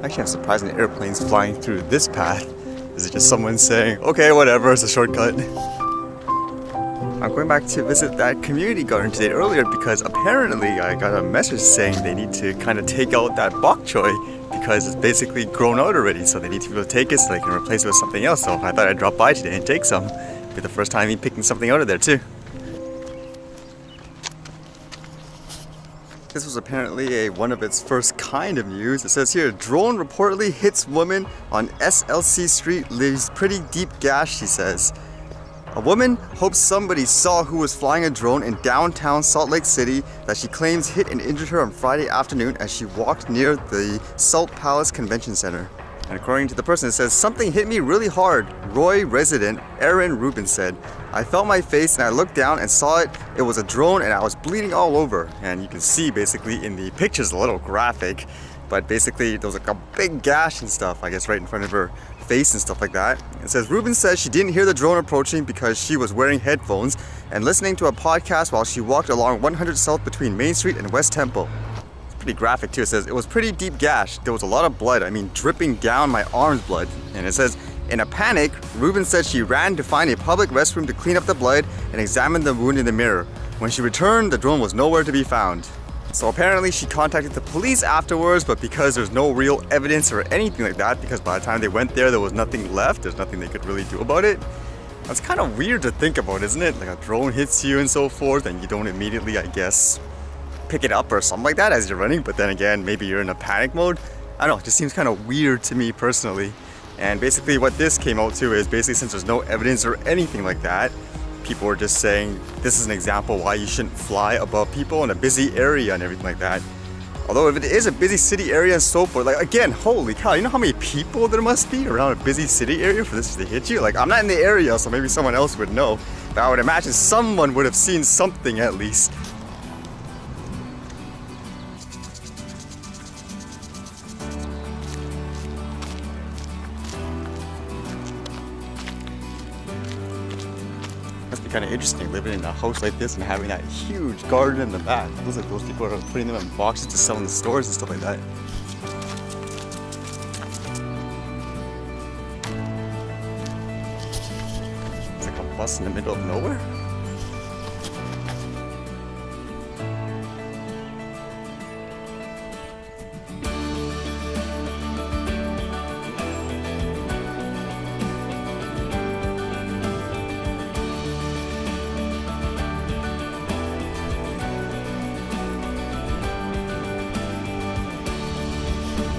Actually, I'm surprised an airplane's flying through this path. Is it just someone saying, okay, whatever, it's a shortcut? I'm going back to visit that community garden today earlier because apparently I got a message saying they need to kind of take out that Bok Choy because it's basically grown out already, so they need to be able to take it so they can replace it with something else. So I thought I'd drop by today and take some. It'll be the first time me picking something out of there too. This was apparently one of its first kind of news. It says here, drone reportedly hits woman on SLC Street, leaves pretty deep gash, she says. A woman hopes somebody saw who was flying a drone in downtown Salt Lake City that she claims hit and injured her on Friday afternoon as she walked near the Salt Palace Convention Center. And according to the person, it says, something hit me really hard, Roy resident Aaron Rubin said. I felt my face and I looked down and saw it. It was a drone and I was bleeding all over. And you can see basically in the pictures, a little graphic, but basically there was like a big gash and stuff, I guess right in front of her face and stuff like that. It says Rubin says she didn't hear the drone approaching because she was wearing headphones and listening to a podcast while she walked along 100 South between Main Street and West Temple. It's pretty graphic too. It says it was pretty deep gash. There was a lot of blood. I mean, dripping down my arm's blood. And it says, in a panic, Rubin said she ran to find a public restroom to clean up the blood and examine the wound in the mirror. When she returned, the drone was nowhere to be found. So apparently she contacted the police afterwards, but because there's no real evidence or anything like that, because by the time they went there was nothing left, there's nothing they could really do about it. That's kind of weird to think about, isn't it? Like a drone hits you and so forth and you don't immediately, I guess, pick it up or something like that as you're running, but then again, maybe you're in a panic mode. I don't know, it just seems kind of weird to me personally. And basically what this came out to is basically since there's no evidence or anything like that, people are just saying this is an example why you shouldn't fly above people in a busy area and everything like that. Although if it is a busy city area and so forth, like again, holy cow, you know how many people there must be around a busy city area for this to hit you? Like I'm not in the area, so maybe someone else would know, but I would imagine someone would have seen something at least. Must be kind of interesting living in a house like this and having that huge garden in the back. It looks like those people are putting them in boxes to sell in the stores and stuff like that. It's like a bus in the middle of nowhere.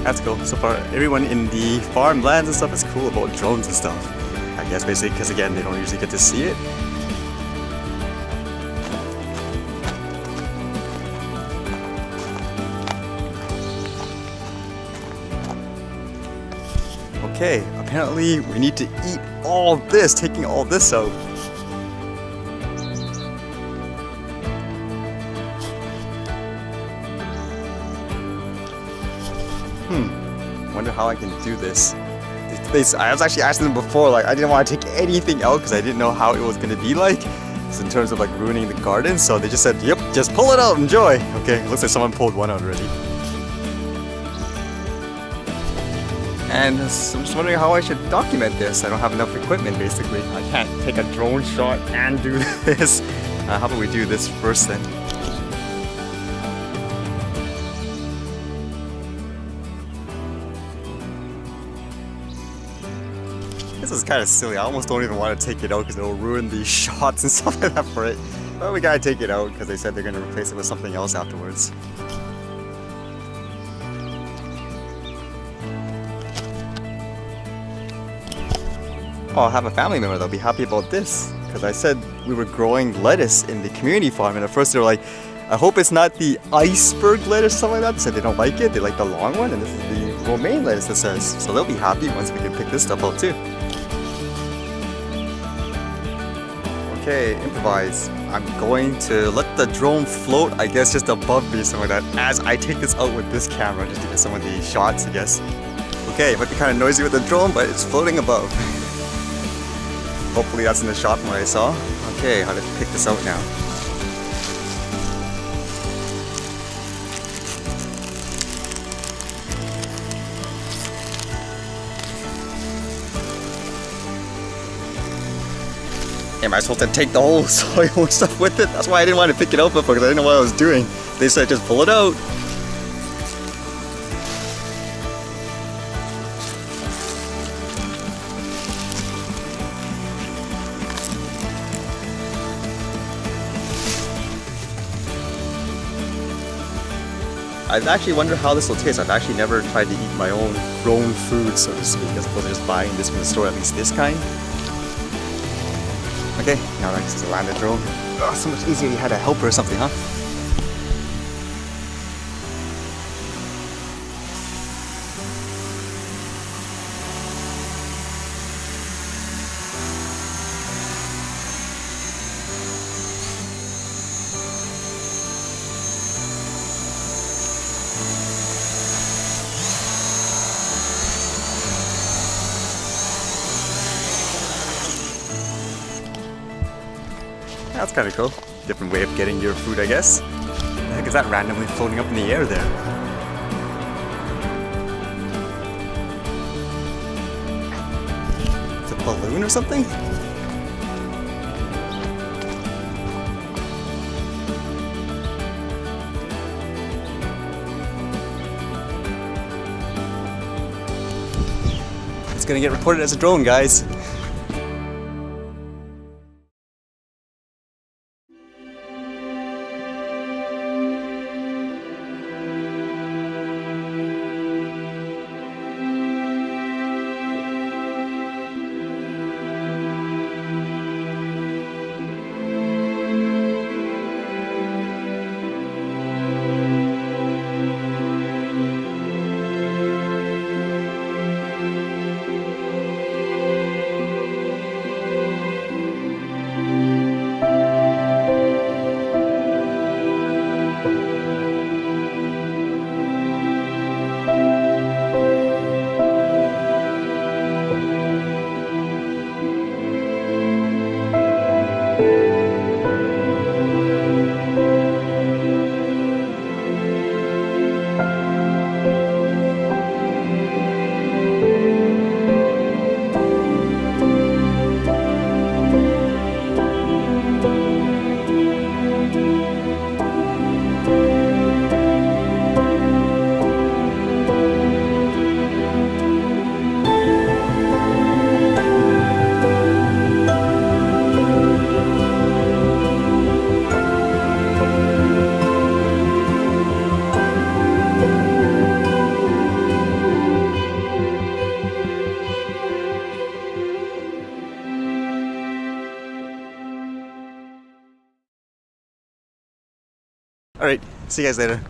That's cool. So far, everyone in the farmlands and stuff is cool about drones and stuff. I guess basically because again, they don't usually get to see it. Okay, apparently we need to eat all this, taking all this out. Wonder how I can do this. I was actually asking them before, like I didn't want to take anything out because I didn't know how it was going to be like. So in terms of like ruining the garden, so they just said, yep, just pull it out, enjoy. Okay, looks like someone pulled one out already. And I'm just wondering how I should document this. I don't have enough equipment basically. I can't take a drone shot and do this. How about we do this first then? This is kind of silly. I almost don't even want to take it out because it'll ruin the shots and stuff like that for it. But we gotta take it out because they said they're gonna replace it with something else afterwards. Oh, I'll have a family member that'll be happy about this because I said we were growing lettuce in the community farm, and at first they were like, I hope it's not the iceberg lettuce or something like that. They said they don't like it, they like the long one, and this is the romaine lettuce, it says. So they'll be happy once we can pick this stuff out too. Okay, improvise. I'm going to let the drone float, I guess, just above me, something like that, as I take this out with this camera, just to get some of the shots, I guess. Okay, it might be kind of noisy with the drone, but it's floating above. Hopefully that's in the shot from what I saw. Okay, how to pick this out now. Am I supposed to take the whole soil and stuff with it? That's why I didn't want to pick it up before, because I didn't know what I was doing. They said just pull it out. I actually wonder how this will taste. I've actually never tried to eat my own grown food, so to speak, as opposed to just buying this from the store, at least this kind. Okay, now I just land a drone. Oh, so much easier you had a helper or something, huh? That's kind of cool. Different way of getting your food, I guess. What the heck is that randomly floating up in the air there? It's a balloon or something? It's gonna get reported as a drone, guys. Alright, see you guys later.